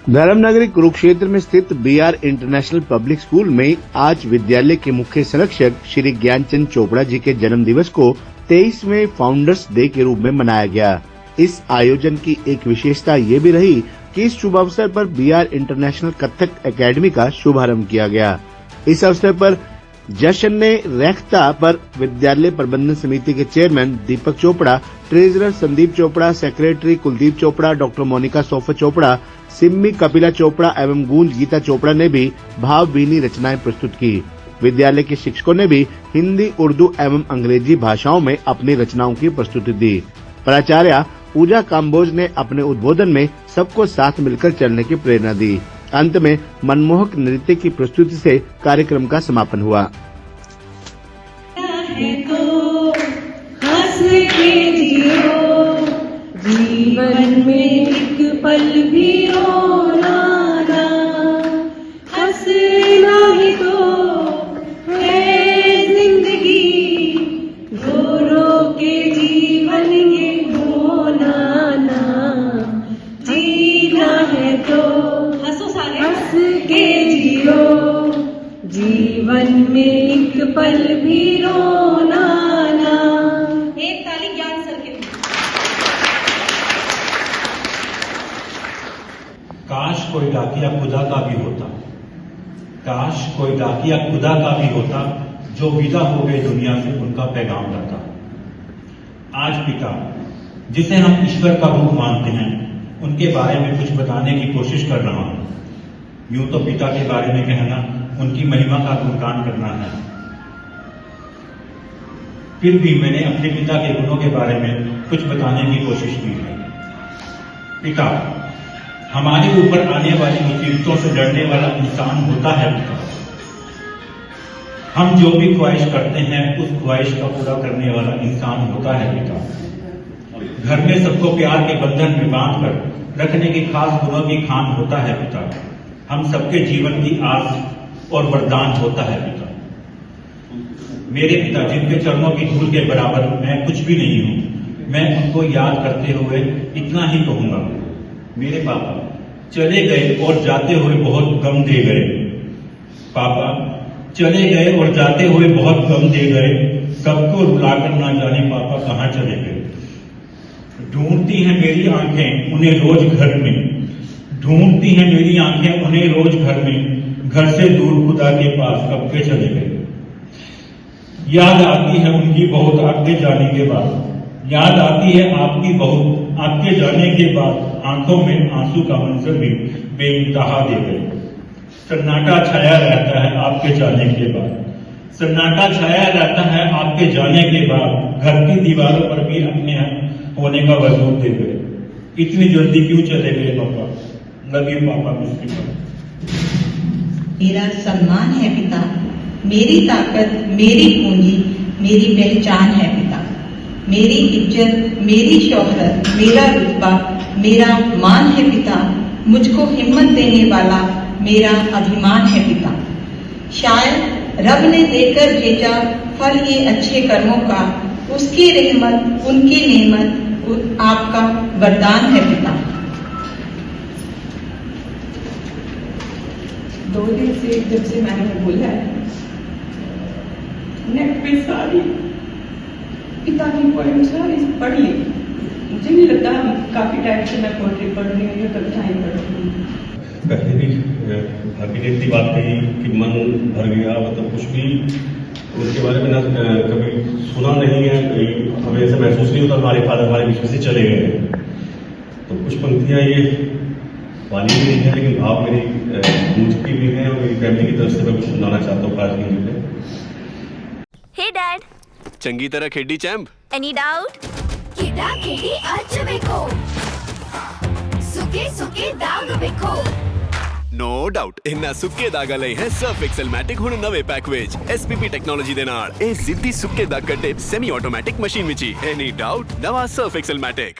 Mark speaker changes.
Speaker 1: धर्मनगरी कुरुक्षेत्र में स्थित BR international public school में आज विद्यालय के मुख्य संरक्षक श्री ज्ञानचंद चोपड़ा जी के जन्म दिवस को 23वें फाउंडर्स डे के रूप में मनाया गया। इस आयोजन की एक विशेषता ये भी रही कि इस शुभ अवसर पर BR इंटरनेशनल कथक एकेडमी का शुभारंभ किया गया। इस अवसर पर जश्न ने रेख्ता पर विद्यालय प्रबंधन समिति के chairman Deepak Chopra, treasurer Sandeep Chopra, secretary Kuldeep Chopra, doctor Monica सोफा चोपड़ा, सिम्मी कपिला चोपड़ा एवं गूंज गीता चोपड़ा ने भी भावभीनी रचनाएं प्रस्तुत की। विद्यालय के शिक्षकों ने भी हिंदी, उर्दू एवं अंग्रेजी भाषाओं में अपनी रचनाओं की प्रस्तुति दी। प्राचार्य पूजा काम्बोज ने अपने उद्बोधन में सबको साथ मिलकर चलने की प्रेरणा दी। अंत में मनमोहक नृत्य की प्रस्तुति से कार्यक्रम का समापन हुआ।
Speaker 2: जीवन में एक पल भी रोना ना, हंसना ही तो है जिंदगी, रो रो के जीवन ये होना ना, जीना है तो हंस के जियो, जीवन में एक पल भी रोना ना। एक ताली ज्ञान सर के।
Speaker 3: काश कोई डाकिया खुदा का भी होता, काश कोई डाकिया खुदा का भी होता, जो विदा हो गए दुनिया से उनका पैगाम लाता। आज पिता, जिसे हम ईश्वर का रूप मानते हैं, उनके बारे में कुछ बताने की कोशिश कर रहा हूं। यूं तो पिता के बारे में कहना उनकी महिमा का गुणगान करना है, फिर भी मैंने अपने पिता के गुणों के बारे में कुछ बताने की कोशिश की है। पिता हमारे ऊपर आने वाली मुसीबतों से लड़ने वाला इंसान होता है। हम जो भी ख्वाहिश करते हैं उस ख्वाहिश का पूरा करने वाला इंसान होता है पिता। घर में सबको प्यार के बंधन में बांधकर रखने की खास गुणों की खान होता है पिता। हम सबके जीवन की आस और वरदान होता है पिता। मेरे पिता जिनके चरणों की धूल के बराबर मैं कुछ भी नहीं हूं, मैं उनको याद करते हुए इतना ही कहूंगा, मेरे पापा चले गए और जाते हुए बहुत गम दे गए। पापा चले गए और जाते हुए बहुत गम दे गए, सबको रुलाकर ना जाने पापा कहाँ चले गए। ढूंढती हैं मेरी आंखें उन्हें रोज घर में, ढूंढती हैं मेरी आंखें उन्हें रोज घर में, घर से दूर खुदा के पास कब के चले गए। याद आती है उनकी बहुत आगे जाने के बाद, याद आती है आपकी बहुत आपके जाने के बाद, आंखों में आंसू का मंजर भी बेइंतहा दे गए। सन्नाटा छाया रहता है आपके जाने के बाद, सन्नाटा छाया रहता है आपके जाने के बाद, घर की दीवारों पर भी अपने होने का वजूद दे गए। इतनी जल्दी क्यों चले गए पापा, लव यू पापा।
Speaker 4: मेरा सम्मान है पिता, मेरी ताकत, मेरी पूंजी, मेरी पहचान है पिता। मेरी इज्जत, मेरी शोहरत, मेरा रुतबा, मेरा मान है पिता। मुझको हिम्मत देने वाला मेरा अभिमान है पिता। शायद रब ने देकर भेजा फल ये अच्छे कर्मों का, उसकी रहमत, उनकी नेमत, आपका वरदान है पिता।
Speaker 2: 2 दिन से जब से मैंने बोला है, नेट पे सारी पिता की पोएम सारी पढ़ ली। मुझे नहीं लगता काफी टाइम से मैं पोएट्री पढ़ रही हूँ, कविताएं पढ़ रही हूँ।
Speaker 5: पहले भी हकीकत की बात कही कि मन भर गया, मतलब कुछ भी उनके बारे में ना कभी सुना नहीं है, हमें ऐसा महसूस नहीं होता हमारे फादर हमारे बीच में से चले गए। तो कुछ पंक्तियां ये वाली भी नहीं है, लेकिन भाव मेरी मुझकी भी है और मेरी फैमिली की तरफ से मैं कुछ सुनाना चाहता हूँ आज के लिए।
Speaker 6: हे डैड,
Speaker 7: चंगी तरह खेडी चैंप।
Speaker 6: Any doubt?
Speaker 8: किदा खेडी अच वेखो, सुके सुके दाग वेखो।
Speaker 7: नो डाउट इन्ना सुक्के दागा लई है सर्फ एक्सेल मैटिक हुण नवे पैक विच SPP टेक्नोलॉजी दे नाल ए जिद्दी सुक्के दाग कटे semi automatic machine which he. Any doubt नवा सर्फ एक्सेल मैटिक।